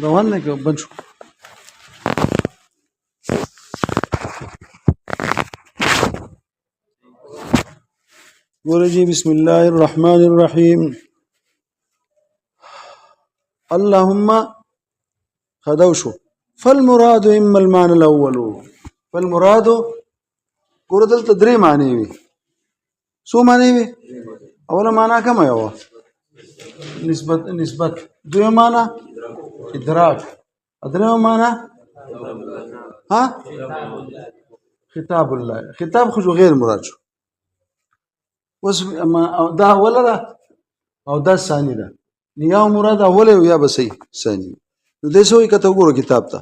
روان دی که بند شو ګوره جی بسم الله الرحمن الرحیم اللهم خدو شو فالمراد اما المعنى الاول فالمراد ګوره دلته درې معنی وي څو معنی وي اوله معنا کومه یوه نسبت دویمه معنا ادراک دریمه معنا ها خطاب الله خطاب خو غیر مراد شو اوس دا اوله ده او دا ثاني ده یا مراد اوله یا به صحیح ثاني نو دې سوې کته وګوره کتاب ته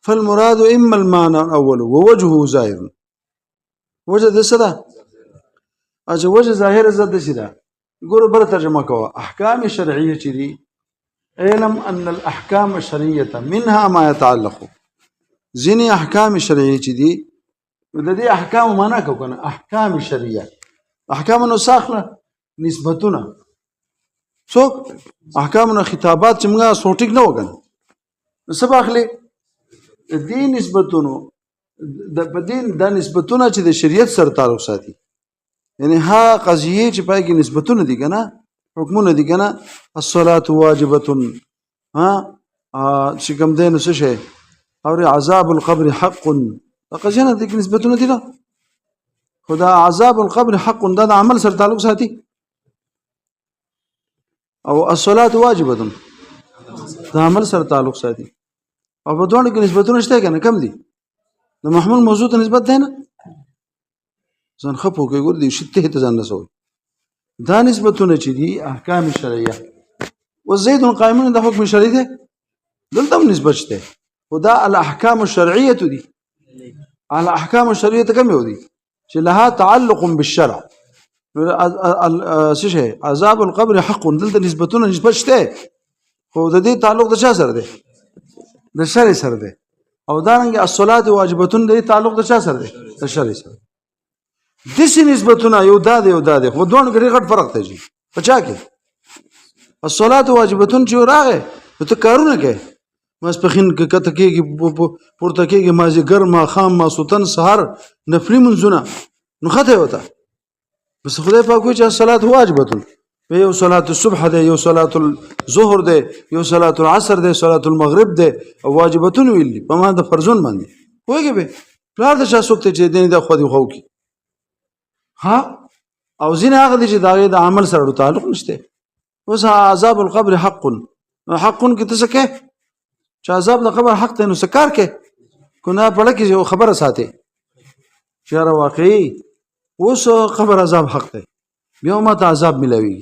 فالمراد اما المعنى الاول ووجهه ظاهر وجه د څه ده اجه وجه ظاهر زده شي ده ګوره بل ترجمه کوه احکام شرعیه چې دي علم ان الاحکام الشرعیه منها ما يتعلق ځینې احکام شرعیه چې دي د دې احکام معنا کو کنه احکام شرعیه احکام نو ساخله نسبتونه څوک احکام نو خطابات چې موږ سوټیک نه وګن سبا اخلي دې نسبتونو د بدین د نسبتونه چې د شریعت سره تعلق ساتي یعنی ها قضیه چې پای کې نسبتونه دي کنه حکمونه دي کنه الصلاه واجبه ها چې کوم دین څه شي او عذاب القبر حق قضیه نه دي نسبتونه دي نه خدا عذاب القبر حق دا عمل سره تعلق ساتي او الصلاه واجبه دا عمل سره تعلق ساتي او په دوه کې نسبتونه شته کنه کم دي د محمول موضوع ته نسبت ده نه ځان خپو کې ګور دي شته ته ځان نسوي دا نسبتونه چې دي احکام شرعیه وزيد قائمون د حکم شرعي ده دلته نسبت شته خدا الاحکام الشرعيه دي على احکام الشرعيه کم یو دي چې لها تعلق بالشرع څه شي عذاب القبر حق دلته نسبتونه نسبت شته خو د دې تعلق د چا سره ده د شرع سره ده او دارنګ الصلاه واجبتون د تعلق د چا سره ده د شرع سره د سې نسبتونه یو داده خو دوه غړي غټ فرق ته جي پچا کې الصلاه واجبتون چې راغې ته کارونه کې مسپخین کې کته کېږي پورته کېږي مازی ګرما خام ما سوتن سحر نفلی منځونه نو خته وته بس خدای پاک وایي چې الصلاه واجبتون یو صلاه الصبح ده یو صلاه الظهر ده یو صلاه العصر ده صلاه المغرب ده او واجبتون ویلي په ما د فرضون باندې وایي به پلار د شا سوکته چې دین د خو دی خو کی ها او زین هغه دي چې دا د عمل سره تعلق نشته اوس عذاب القبر حق کې څه کې چې عذاب د قبر حق ته نو سکار کې کونه پړه کې یو خبره ساتي چې را واقعي اوس قبر عذاب حق ته بیا ما ته عذاب ملوي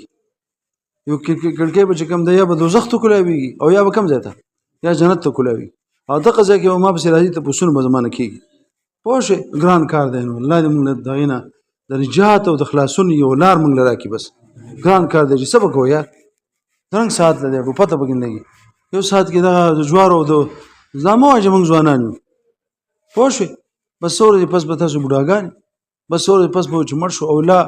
یو کړکې به کوم دی یا به دوزخ ته کولاوي او یا به کم ځای ته یا جنت ته کولاوي او دغه ځای کې ما به راځي ته پوسونه به زمانه کېږي پوه ګران کار دی نو الله دې موږ دغینه د نجات او د خلاصون یو لار موږ لرا کی بس ګران کار دی چې سبق وو یار څنګه سات لري په پته بګنګي یو سات کې د جوارو د زمو چې موږ ځوانانو پوه بس سورې پس به تاسو بډاګان بس سورې پس به چې مړ شو او لا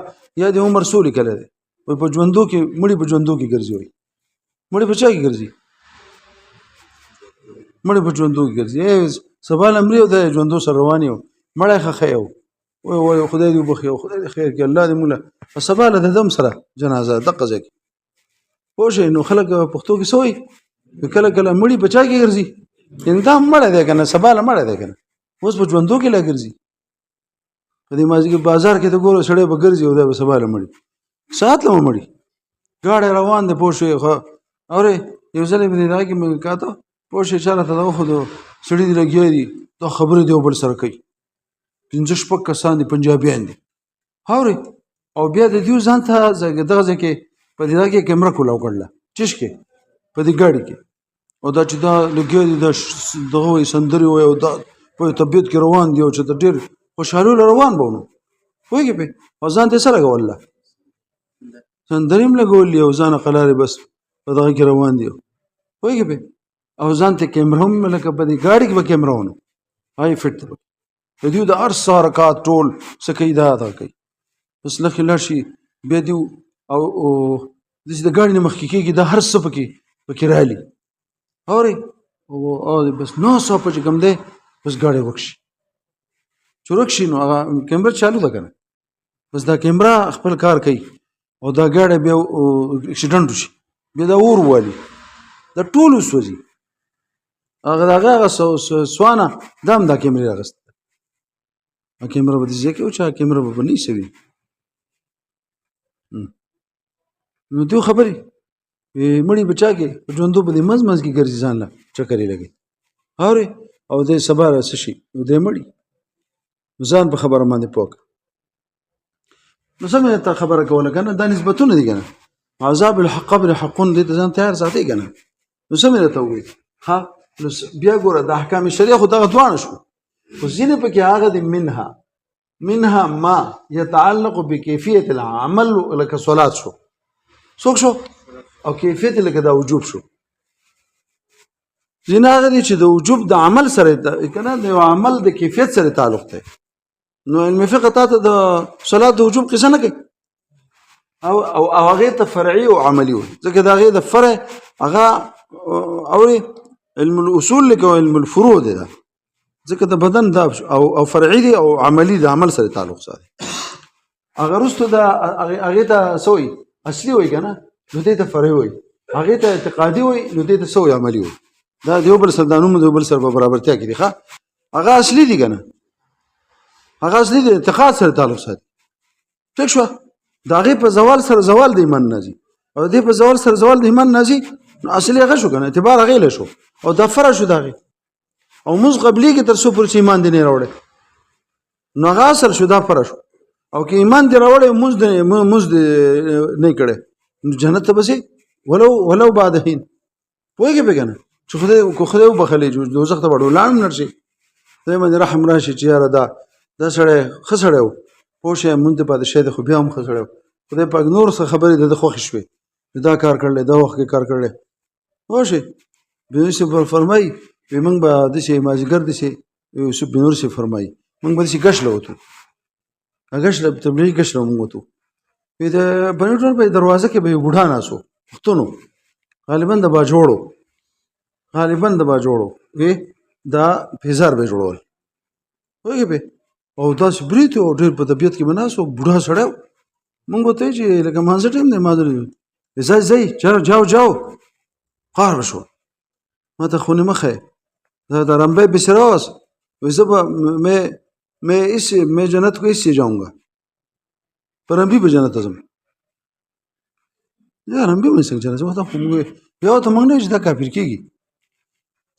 یا د عمر سولې کړه دی وي په ژوندو کې مړی په ژوندو کې ګرځي وي مړی په چا کې ګرځي مړی په ژوندو کې ګرځي سبا لمري او د ژوندو سره رواني مړی خخیو وای خدای دې وبخي خدای دې خیر کړي الله دې مولا سبا له دم سره جنازه دقه ځکه پوه نو خلک پښتو کې سوې کله کله مړی په چا کې ګرځي انده مړ دی کنه سبا له مړ دی کنه اوس په ژوندو کې لا ګرځي په دې مازی کې بازار کې ته ګورو سړی به ګرځي او دا به سبا له مړی سات له مړی گاډي روان دي پوه خو اوره یو ځل به دا کې مې کاته پوه چاله ته خو سړی دی لګي دي دا خبره دی بل سره کوي پنځه شپږ کسان دي پنجابیان دي هاوري او بیا د دې ځان ته دغه ځکه په دې کې کیمرا کولاو کړل چش کې په دې ګاډي کې او دا چې دا لګي دغه سندري او دا په طبيعت کې روان دي او چې ډېر خوشاله روان بونه وایي په ځان ته سره والله سندریم لګولې او ځان قلاري بس په دغه کې روان دي وایي په او ځان ته کیمرا هم لکه په دې ګاډي کې به کیمرا ونه هاي فټ د دې د ارس حرکات ټول سکیدا دا کوي بس لکه لاشي به دی او د دې ګاډي مخکې کېږي د هر څه پکې رالي اوري او بس 900 په کوم دی بس ګاډي وکشي چورکشي نو هغه کیمرا چالو ده کنه بس دا کیمرا خپل کار کوي او دا ګاډي بیا اکسیډنټ وشي بیا دا اور والی دا ټول وسوځي هغه سوانه دام دا کیمرا راغست کیمرا به دې کې او چا کیمرا به نه شي نو دوی خبرې مړی بچا کې ژوندو په دې مز کې ګرځي ځان لا چکرې لګي اوري او دې سبا را سشي دې مړی ځان په خبره باندې پوک نو سمه ته خبره کوله کنه دا نسبتونه دي کنه عذاب الحق قبل حقون دې ځان تیار ساتي کنه نو سمه ته وي ها بیا ګوره د احکام شریعه خو دغه دوانه شو خو ځینې پکې هغه د منها ما يتعلق بكيفيه العمل لك صلات شو څوک شو او کیفیت لکه دا وجوب شو ځینې هغه دي چې د وجوب د عمل سره کنه د عمل د کیفیت سره تعلق دی نو علم فقه ته د صلات د وجوب قصه نه کوي او هغه ته فرعي او عملي وي ځکه دا هغه د فرع هغه او علم الاصول لکه علم الفروع دی ځکه د بدن دا او فرعي دي او عملي د عمل سره تعلق ساتي هغه رستو دا هغه ته سوی اصلي وي کنه نو دې ته فرعي وي هغه ته اعتقادي وي نو دې ته سوی عملي وي دا دیو بل سردانو دیو بل سره په برابرتیا کې دي ښه هغه اصلي دي کنه هغه اصلي دي اعتقاد سره تعلق ساتي ټیک شو دا هغه په زوال سره زوال د ایمان نازي او دې په زوال سره زوال د ایمان نازي نو اصلي هغه شو کنه اعتبار هغه له شو او دا فرع شو داغه او موږ قبلي کې تر څو پر ایمان دي نه راوړل نو هغه سره شو دا فرع شو او کې ایمان دی راوړل موږ نه کړي جنت ته بسې ولو بعدهین پوهیږي به کنه چې خدای وبخلې دوزخ ته وړو لاړ نرشي دای باندې رحم راشي چې یاره دا سړی خسړیو پوښه مونږ ته پاتې شه د خو بیا هم خسړیو خدای پاک نور څه خبرې د خوښ شوي دا کار کړل دا وخت کې کار کړل پوښه به څه فرمای به موږ به د شي ماجګر د شي یوسف بن نور شي فرمای موږ به شي غش لوتو غش له تبلیغ غش لو موږ ته په بنټور په دروازه کې به بوډا ناسو وختونو غالبا د با جوړو وی دا فزار به جوړول وایي به او دا سبریت او ډېر په طبيعت کې بناسو بوډا سړیو مونږ ته چې لکه مانځه ټیم نه مادر زای جاو قهر شو ما ته خونی مخه دا رمبه بسراس وزبا मैं जन्नत को इससे जाऊंगा पर हम भी जन्नत अजम यार हम भी मैं संग जन्नत मतलब होंगे या तो मंगने जदा काफिर कीगी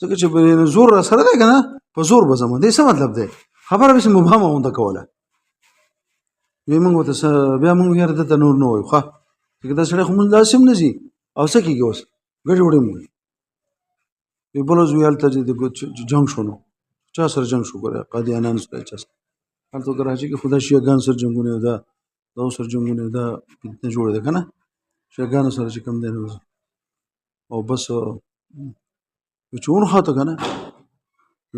ځکه چې زور سره دی کنه په زور به زمون دې څه مطلب دی خبره به مبهمه اونده کوله وی موږ ته بیا موږ یې رته نور نه وای خو دا سره خو موږ لازم نه زی او څه کیږي اوس ګډ وړي موږ په بلوز ویل ته د جنگ شونو چا سره جنگ شو ګره قادیانان سره چا هلته کراچي کې خدای شیعاګان سره جنگونه دا سره جنگونه دا فتنه جوړه ده کنه شیعاګان سره چې کم دی او بس چون خاطر کنه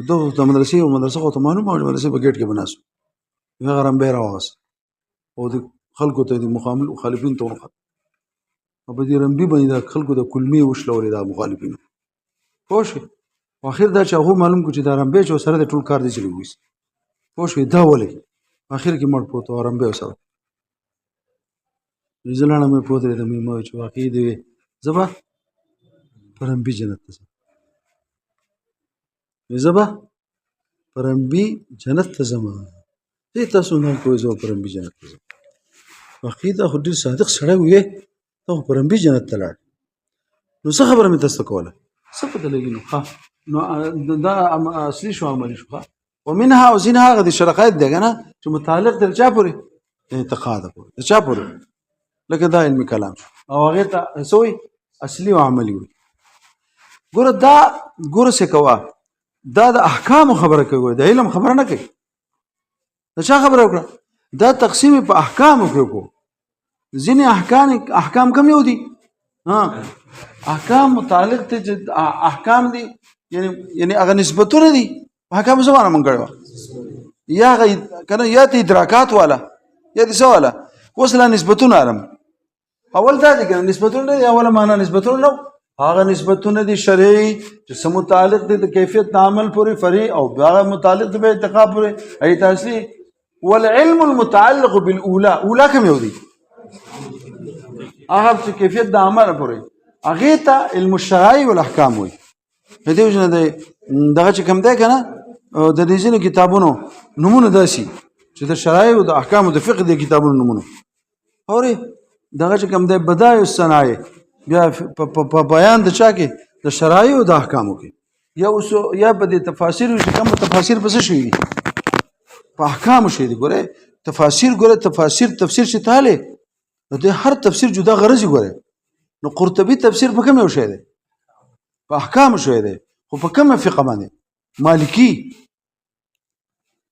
دو د مدرسې خو ته معلومه او مدرسې په ګیټ کې بناسو هغه رم به راوغس او د خلکو ته د مخالفین ته ورخه او په دې رمبي باندې د خلکو د کلمې وشلولې د مخالفین خوش اخر دا چې هغه معلوم کو چې دا رمبه چې سره د ټول کار دي چلی وېس خوش دا ولې اخر کې مړ پروت او رمبه سره ځلانه مې پوتره د مې مو چې واقعي دی زبا پرمبي جنت ته زبا پرمبي جنت ته زما دې تاسو نه کوی زو پرمبي جنت ته عقیده خو ډیر صادق سره وي ته پرمبي جنت ته لاړ نو څه خبره مې تاسو کوله څه پته لګی نو دا اصلي شو عملي شو ومنها وزنها غدي شرقات دي کنه چې متعلق د چا پورې اعتقاد پورې د چا پورې لکه دا علمي کلام او هغه ته سوې اصلي او عملي وي ګوره څه کوا دا د احکام خبره کوي د علم خبره نه کوي دا چا خبره وکړه دا تقسیم په احکام وکړو ځینې احکام کم یو دي احکام متعلق ته احکام دي یعنی هغه نسبتونه دي احکام زمانه مونږ کړو یا کنه یا ته ادراکات والا یا دي سواله وصله نسبتونه ارم اول دا دي کنه نسبتونه دي اوله معنا نسبتونه نو هغه نسبتونه دي شرعي چې سم متعلق دي د کیفیت د عمل پورې فرعي او هغه متعلق دي به ارتقا پورې ای تاثیر والعلم المتعلق بالاولى اولا کوم یو دي هغه چې کیفیت د عمل پورې هغه ته علم الشرائع والاحکام وي په دې وجه نه دغه چې کوم دی کنه د دې ځینو کتابونو نمونه داسي چې د شرایع او د احکام او د فقه د کتابونو نمونه اوري دغه چې کوم دی بدایع الصنایع بیا په بیان د چا کې د شرایع او د احکامو کې یا په دې تفاسیر چې کوم تفاسیر پس شي په احکام شي دي ګوره تفاسیر تفسیر چې تاله د هر تفسیر جدا غرض ګوره نو قرطبي تفسیر په کوم یو شی دی په احکام شوی دی خو په کومه فقه باندې مالکی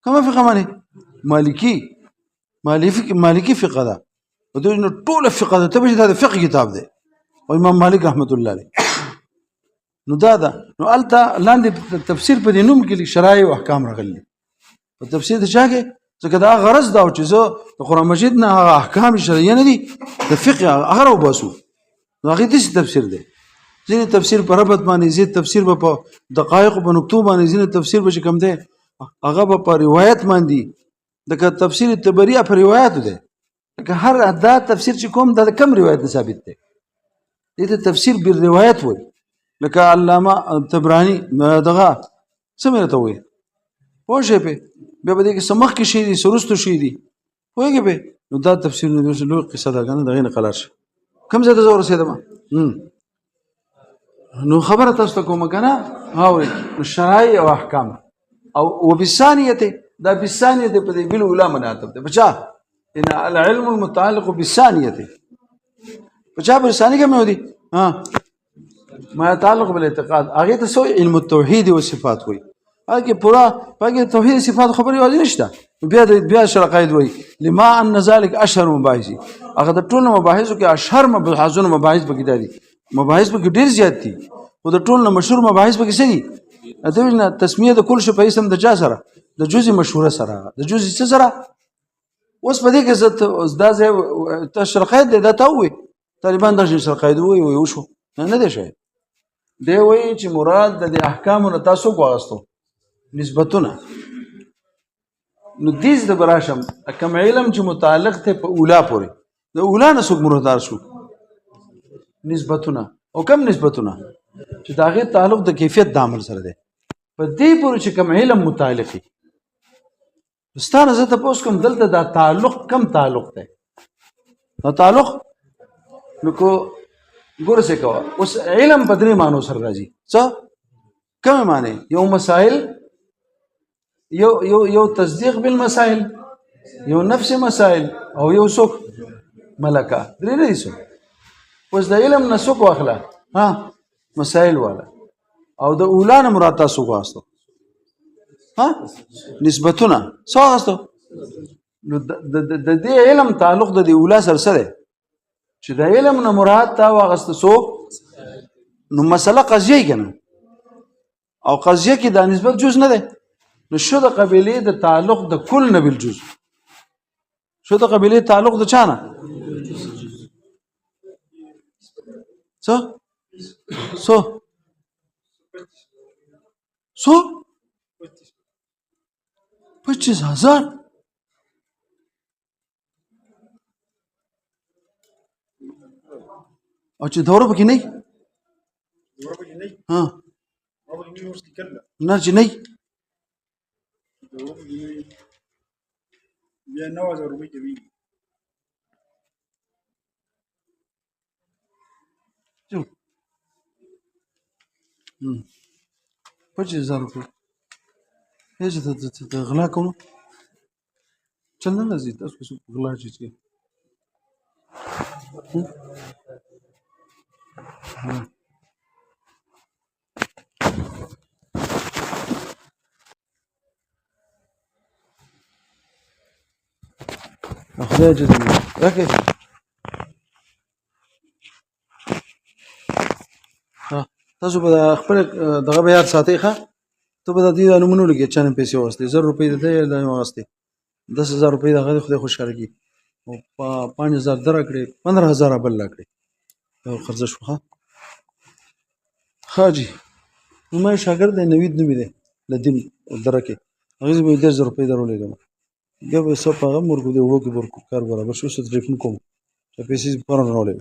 کومه فقه باندې مالکی فقه ده او دوی نو ټول فقه ده ته به دا فقه کتاب دی او امام مالک رحمت الله علیه نو دا نو الته لاندې تفسیر په دې نوم کې شرایع او احکام راغلي په تفسیر د چا کې ځکه دا غرض دا چې زه د قران مجید نه احکام شرعیه نه دي د فقه هغه وباسو هغه دې تفسیر دی ځینې تفسیر په ربط باندې ځینې تفسیر په دقایق په نقطو باندې ځینې تفسیر به کوم دی هغه په روایت باندې د تفسیر تبری په روایت دی لکه هر دا تفسیر چې کوم د کم روایت ثابت دی دې تفسیر بل روایت وي لکه علامه طبرانی دغه سمره ته وي پوه شئ په بیا به دې کې سمخ کې شي دي سرستو شي دي پوهیږئ به نو دا تفسیر نه لوی قصه ده کنه دغه نه قلار شي کوم ځای ته زور رسیدم نو خبره تاسو کوم کنه هاوي شرایع او احکام او وبالثانيه دا بالثانيه په دې بل علماء مناطب ده بچا ان العلم المتعلق بالثانيه بچا بالثانيه کوم دي ما يتعلق بالاعتقاد هغه ته سو علم التوحید او صفات وي هغه پورا هغه توحید صفات خبري واضح نشته بیا شرقاید وي لما ان ذلك اشهر مباحث هغه د ټول مباحثو کې اشهر مباحث بګی دي مباحث به ډیر زیات دي او د ټول مشهور مباحث به څه دي اته تسمیه د کل شی په اسم د چا سره د جزء مشهوره سره د جزء څه سره اوس په دې کې زت دا تشرقید دا ته وي طالبان د شرقید وي وشو نه دی شي دی وی چې مراد د احکامو نه تاسو واغستو نسبتونه نو دیز د براشم کوم علم چې متعلق ته په اولا پورې د اولا نه څوک مرادار شو نسبتونه او کم نسبتونه چې داغه تعلق د کیفیت د عمل سره دی په دې پورې چې کوم علم متعلقي ستاره زه ته پوس کوم دلته دا تعلق کم تعلق دی نو تعلق نو کو ګور څه کوه اوس علم په درې معنی سره راځي څه کوم معنی یو مسائل یو تصدیق بالمسائل یو نفس مسائل او یو څوک ملکه درې نه دي اوس د علم نسوک واخله مسائل والا او د اولان مراد تاسو واسطه نسبتونه څو واسطه د دې علم تعلق د اولا سره سره چې د علم نه مراد تا واغسته سو نو مسله قضیه کنه او قضیه کې د نسبت جز نه ده نو شو د قبيله د تعلق د کل نه بل جز شو د قبيله تعلق د چانه سو 25,000 او چې دوره پکې نه نه چې نه بیا 9,000 روپۍ کوي 25,000 روپۍ هیڅ ته غلا کوم چل نه لذي تاسو غلا چی خدای دې راکې تاسو به خپل دغه به یاد ساتي ښه ته به د دې نمونه لګي چې نن پیسې واسطه 1000 روپۍ ده د واسطه 10,000 روپۍ دغه خدای خوشاله کی او 5,000 درکړي 15,000 بل لکړي او قرض شو ها حاجی ما شاګرد دی نوید نومې دی د دین درکه هغه به 1000 روپۍ درولېږم بیا به څه په هغه مرګو دی وړو کې ورکو کار برابر شو څه ټلیفون کوم چې پیسې پرون راولې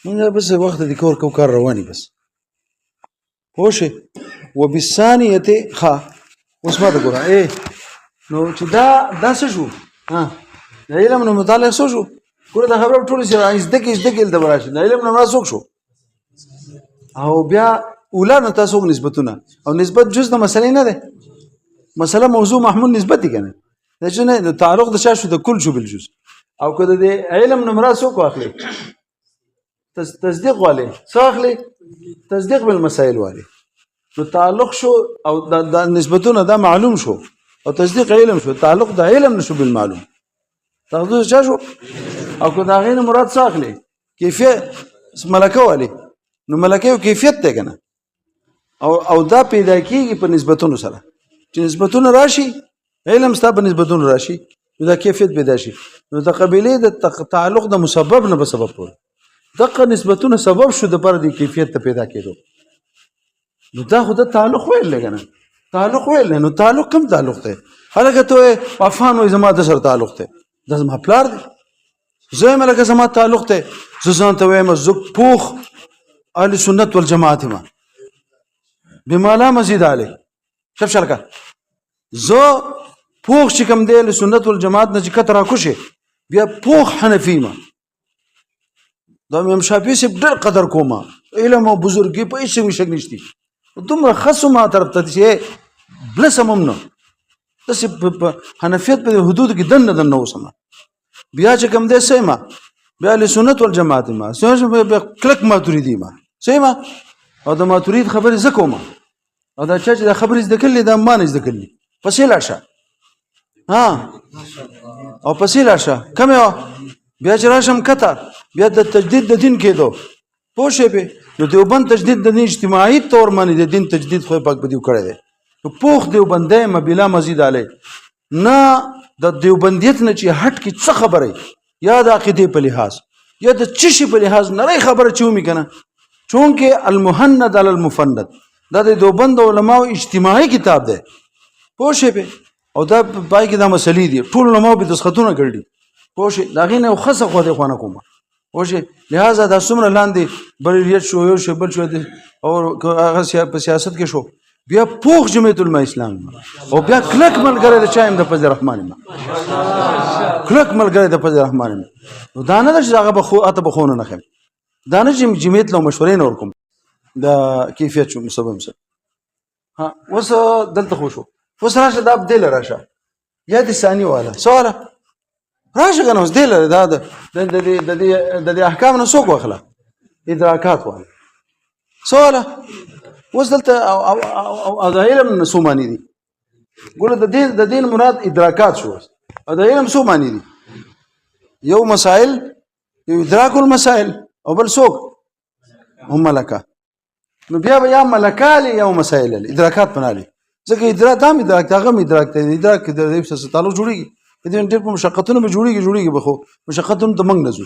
موږ بس وخت د کور کو کار رواني بس پوښه وبالثانيه ها اوس ما ته ګوره نو چې دا څه شو ها د علم نو مطالعه څه شو ګوره دا خبره ټول چې زده د براشي د علم نو څوک شو او بیا اولانو تاسو نسبتونه او نسبت جز د مسلې نه ده مسله موضوع محمول نسبت دي کنه دا چې نه تعلق د شاشو د کل شو بالجز او کده د علم نو مراد څوک واخلي تصدیق والے څاخلي تصدیق بالمسائل والے نو تعلق شو او د نسبتونه دا معلوم شو او تصدیق علم شو تعلق د علم نشو بالمعلوم تاخذ شاشو او کده غین مراد څاخلي کیفیت ملکه والے نو ملکه کیفیت ته کنه او دا پیدا کیږي په نسبتونو سره چې نسبتونه راشي علم ستا په نسبتونو راشي نو دا کیفیت پیدا شي نو د قبيله د تعلق د مسبب نه به سبب پور دغه نسبتونه سبب شو د پر د کیفیت ته پیدا کېدو نو دا خو د تعلق ویل لګنه تعلق ویل نو تعلق کوم تعلق ته هغه ته افان او زما د سره تعلق ته د زما پلار دی زه ملکه زما تعلق ته زه ته وایم زک پوخ اهل سنت والجماعت ما بما لا مزید علی شف شرکه زه پوخ چې کوم دی اهل سنت والجماعت نه چې کتر راکوشه بیا پوخ حنفی ما دا امام شافعی سے ډېر قدر کوما علم او بزرګي په هیڅ شي نشتی دومره خصو ما طرف ته چې بلسمم نو تاسو په حنفیت په حدود کې دنه وسمه بیا چې کوم دی سیما بیا له سنت والجماعت ما سوچ به کلک ماتوریدی ما سیما او د ماتورید خبره زکوما او دا چې د خبرې زده کړل دا مان زده کړل پسې لاشه ها او پسې لاشه کومه بیا چې راشم کته بیا د تجدید د دین کېدو پوښې به نو دیوبند تجدید د دین اجتماعي تور باندې د دین تجدید خو پاک بدیو کړی دی نو پوخ دیوبندې مبلا مزید علی نه د دیوبندیت نه چې هټ کی څه خبره یا د عقیده په لحاظ یا د چشي په لحاظ نری خبره چومي کنه چونکه المهند علی المفند دا د دیوبند علماء اجتماعي کتاب دی پوښې به او دا پای کې دا مسلې دي ټول علماء به دسخطونه کړی پوښې دا غینه خصه خو دې خونه کومه پوښې لہذا دا څومره لاندې بریلیت شو یو شی بل شو او هغه په سیاست کې شو بیا پوخ جمعیت العلماء اسلام او بیا کلک ملګری د چایم د فضل الرحمن ما کلک ملګری د فضل الرحمن نو دا نه چې هغه بخو اته بخونه نه خم دا نه چې جمعیت له مشورې نه ورکوم دا کیفیت شو مسبب سره ها وس دلته خو شو وس راشه دا بدل راشه یا د ثاني والا سوال راشه کنه اوس دل دا د احکام نه څوک واخله ادراکات والا سوال اوس دلته او د علم څه معنی دي ګوره د دین مراد ادراکات شو او د علم څه معنی دي یو مسائل یو ادراک المسائل او بل څوک هم ملکه نو بیا یا ملکالی یا مسائل ادراکات بنالي ځکه ادراک هم ادراک هغه ادراک ته ادراک د دې څه تعلق جوړیږي دې ډېر په مشقتونو به جوړیږي به خو مشقتونو ته منګ نزو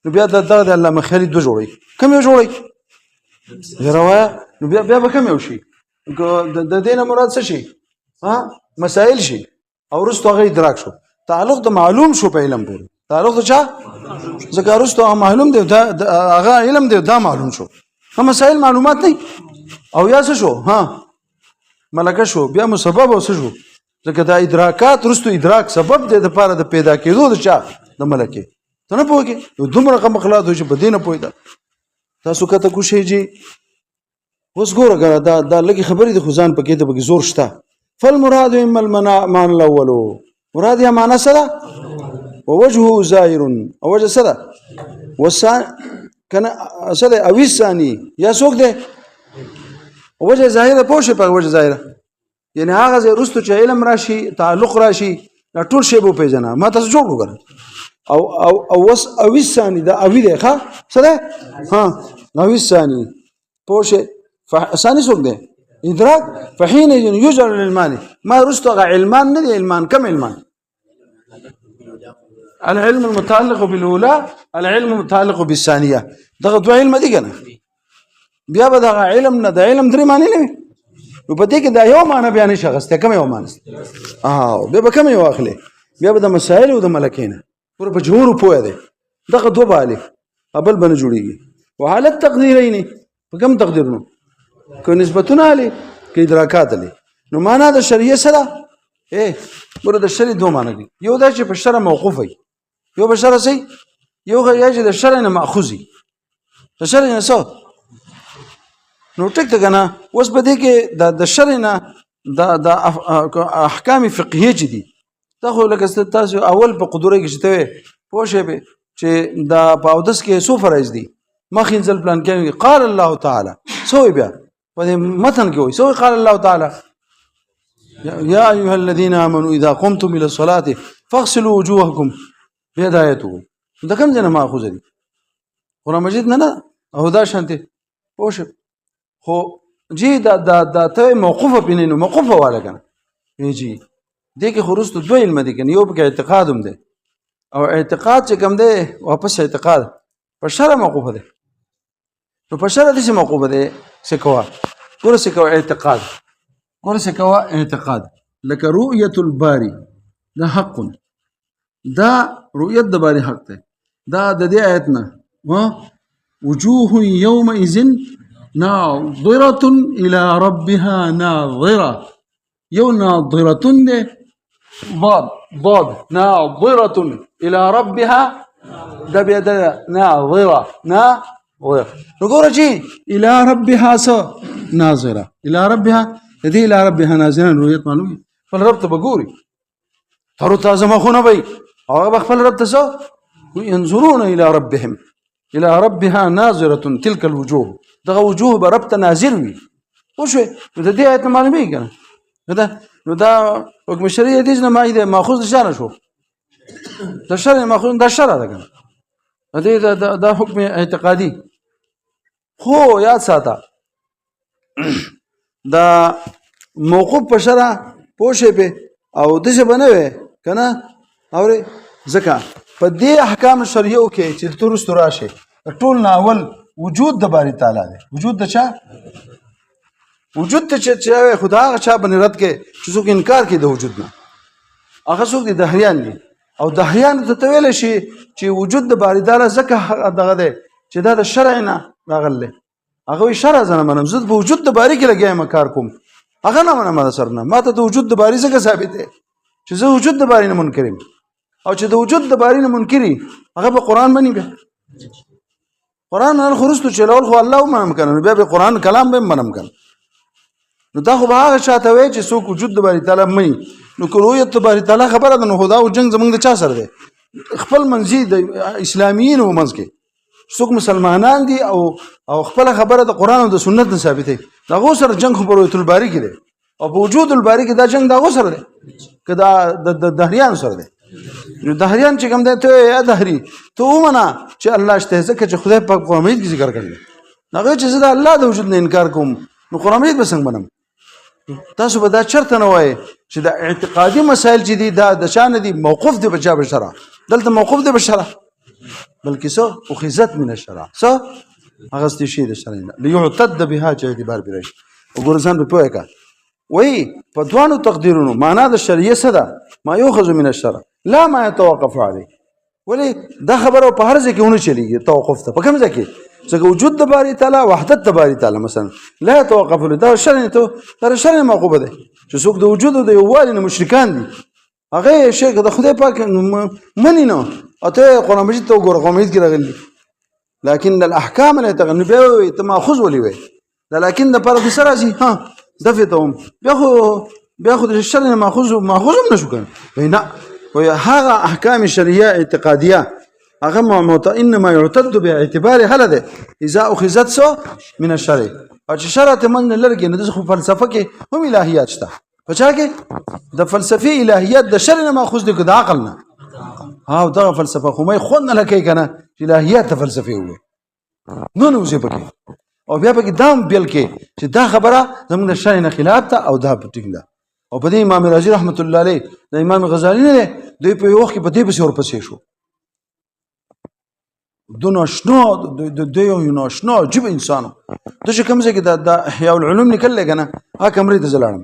نو بیا د الله مخالي دوه جوړي کوم یو جوړي روایه نو بیا به کوم یو شي د دینه مراد څه شي ها مسائل شي او رستو هغه ادراک شو تعلق د معلوم شو په علم پورې تعلق د چا ځکه رستو هغه معلوم دی هغه علم دی دا معلوم شو هم مسائل معلومات نه او یا څه شو ها ملکه شو بیا مسبب او څه شو ځکه دا ادراکات رستو ادراک سبب دی د لپاره د پیدا کېدو د چا د ملکه ته نه پوهیږي دومره رقم مخلات چې په دینه پوهیدا تاسو کته کو شي جی اوس ګوره دا لګي خبرې د خزان پکې ته بګي زور شته فالمراد اما المعنى الاول مراد یا معنا سره ووجهه ظاهر او وجه سره وسان کنه سره او ثاني یا څوک ده وجه ظاهر پوښه په وجه ظاهر یعنی هغه زه رستو چې علم راشي تعلق راشي دا ټول شی به پیژنه ما تاسو جوړ وګره او وس او ثاني دا او ده ښه سره ها او ثاني پوښه ثاني څوک ده ادراک فحين يجر للمال ما رستو علمان نه دي علمان كم علمان العلم المتعلق بالاولى العلم المتعلق بالثانيه دغه دوه علم دي کنه بیا به دغه علم نه د علم درې معنی نه وي نو په دې کې دا یو معنی بیانې شغسته کوم یو معنی بیا به کوم یو اخلي بیا به د مسائل او د ملکینه پوره په جوړ پوهه دی دغه دوه بالغ ابل بنه جوړیږي وحالت تقدیرین په کوم تقدیرونو کو نسبتونه علی کې ادراکات علی نو معنا د شریعه سره ګوره د شریعه دوه معنی دي یو دا چې په شرع موقوف وي یو په شرع سي یو غیا چې د شرع نه ماخوذي د شرع نه څه نو ټیک ته کنه اوس په دې کې د شرع نه د احکام فقهیه چې دي دا خو لکه تاسو اول په قدره کې شته پوښې به چې دا پاودس کې سو فرایز دي مخینځل پلان کې قال الله تعالی سو بیا په متن کې وي سو قال الله تعالی يا ايها الذين امنوا اذا قمتم الى الصلاه فاغسلوا وجوهكم بهدايته دا کوم ځنه ماخوذ دي قرآن مجید نه او دا شانته پوښ خو جی دا ته موقوفه پینې نو موقوفه والا کنه جی دې کې خروست دوه علم دي کنه یو په اعتقاد هم ده او اعتقاد چې کوم ده واپس اعتقاد په شرع موقوفه ده نو په شرع دې موقوفه ده سکوا ګور سکوا اعتقاد ګور سکوا اعتقاد لکه رؤيه الباري ده حق دا رؤيت د باري حق ده دا د دې آیتنا وجوه يومئذ ناظرة إلى ربها ناظرة يو ناظرة ضاد ناظرة إلى ربها دبيد ناظرة نقول شيء إلى ربها ناظرة إلى ربها هذه إلى ربها ناظرة رؤية معلومة فالرب تبقوري فرط هذا ما خونا بي أو بخفل رب تسو ينظرون إلى ربهم إلى ربها ناظرة تلك الوجوه دغه وجوه به رب ته ناظر وي وشو د دې آیت معلومه کړه دا حکم شریعه دې نه مایده ماخوذ شانه شو د شرع ماخوذ د شرع ده کنه دا حکم اعتقادي خو یاد ساته دا موقوف په شرع پوښې به او دغه بنوي کنه اوري ځکه په دې احکام شریعه کې چې ترست راشه ټول ناول وجود د باری تعالی دی وجود د چا وجود ته چې خدا چا باندې رد کې چې څوک انکار کوي د وجود نه هغه څوک دي دهریان دي او دهریان ته ویل شي چې وجود د باری تعالی زکه دغه دی چې دا د شرع نه راغله هغه شرع زنه منم زه په وجود د باری کې لګایم کار کوم هغه نه منم سر نه ماته د وجود د باری زکه ثابت دی چې زه وجود د باری نه منکرم او چې د وجود د باری نه منکري هغه په قران باندې به قران نه خرستو چلول خو الله منم کنه بیا به قران کلام به منم کنه نو دا خو هغه شاته وي چې څوک وجود د باری تعالی مني نو کرویت د باری تعالی خبره ده نو خدا او جنگ زمونږ د چا سره ده خپل منځي د اسلاميين او منځ کې څوک مسلمانان دي او خپل خبره د قران او د سنت نه ثابته دا غو سره جنگ خو پرویت الباری کې ده او په وجود الباری کې دا جنگ دا غو سره ده کدا د دهریان سره ده نو دهریان چې کوم ده ته یا دهری ته ومنه چې الله شته ځکه چې خدای په قرآن مجید کې ذکر کړی هغه چې زه د الله د وجود نه انکار کوم نو قرآن مجید به څنګه منم تاسو به دا چرته نه وایي چې د اعتقادي مسائل چې دي دا د شان دي موقوف دي په چا به شرع دلته موقوف دي په شرع بلکې سو اخذت من الشرع سو هغه ستې شي د شرع نه ليعتد بها چې اعتبار برش وګور ځان په پوهه کا وای په دوانو تقدیرونو معنا د شریعه صدا ما یؤخذ من الشرع لا ما يتوقف عليه ولی دا خبره په هر ځای کې ونه چلیږي توقف ته په کوم ځای کې ځکه وجود د باری تعالی وحدت د باری تعالی مثلا لا يتوقف دا شرع ته تر شرع معقوبه ده چې څوک د وجود د یووالي نه مشرکان دي هغه شی د خدای پاک منی نه اته قرآن مجید ته وګوره قرآن مجید کې راغلي لكن الاحکام لا تغنبه تماخذ ولي وي لكن د پر د سره شي ها دفتهم بياخذ الشرع ماخوذ نشو کنه نه وهذا احكام الشريعه اعتقاديه هغه انما يعتد باعتبار هذا اذا اخذت سو من الشرع او چې شرع ته من لرګي نه د فلسفه کې هم الهيات شته پچا کې د فلسفي الهيات د شرع نه ماخوذ دي د عقل نه ها دا فلسفه خو مې خون نه لکې کنه چې الهيات فلسفي وي نو زه پکې او بیا پکې دام بیل کې چې دا خبره زموږ د شرع نه خلاف ته او دا ټیک ده او په دې امام رازي رحمت الله علیه د امام غزالی نه دوی په وخت کې په دې پسې ورپسې شو دونه شنو د یو شنو عجیب انسانو د چې کوم ځای کې د احیاء العلوم لیکل کنه ها کمرې ته زلاړم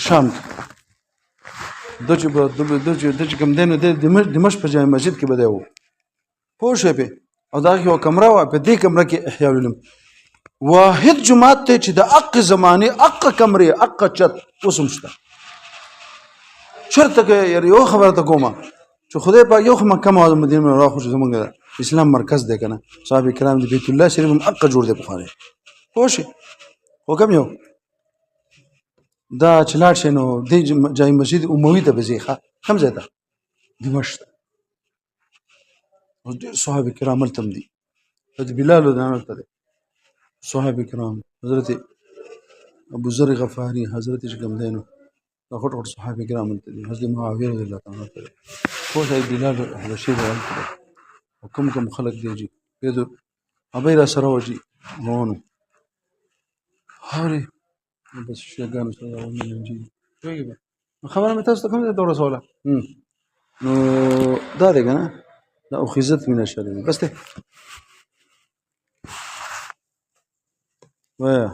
شام د چې کوم دینو د دمشق په جامع مسجد کې بده وو پوه شئ په او دا یو کمره و په دې کمره کې احیاء العلوم واحد جماعت ته چې د اق زمانه اق کمرې اق چت وسمشته شرط کې یو خبره ته کومه چې خدای په یو مکه او مدینه منوره خو زمونږ اسلام مرکز دی کنه صحابه کرام د بیت الله شریف هم اق جوړ دی بخاری پوه شئ خو کوم یو دا چلاړ شنو د جامع مسجد اموي ته بزیخه کوم ځای ته دمشق او د صحابه کرام تم دي د بلال د نامه ته صحابه کرام حضرت ابو ذر غفاری حضرت شکم دینو غټ غټ صحابه کرام ته دي حضرت معاویه رضی الله تعالی عنہ خو صاحب بلال حبشي ته حکم خلق دیږي په ابي را سره وږي مونږ هاري بس شيغان سره ونجي ویګه خبره مې تاسو ته کوم ډول رسوله نو دا دی کنه دا اخذت من الشر بس ته واه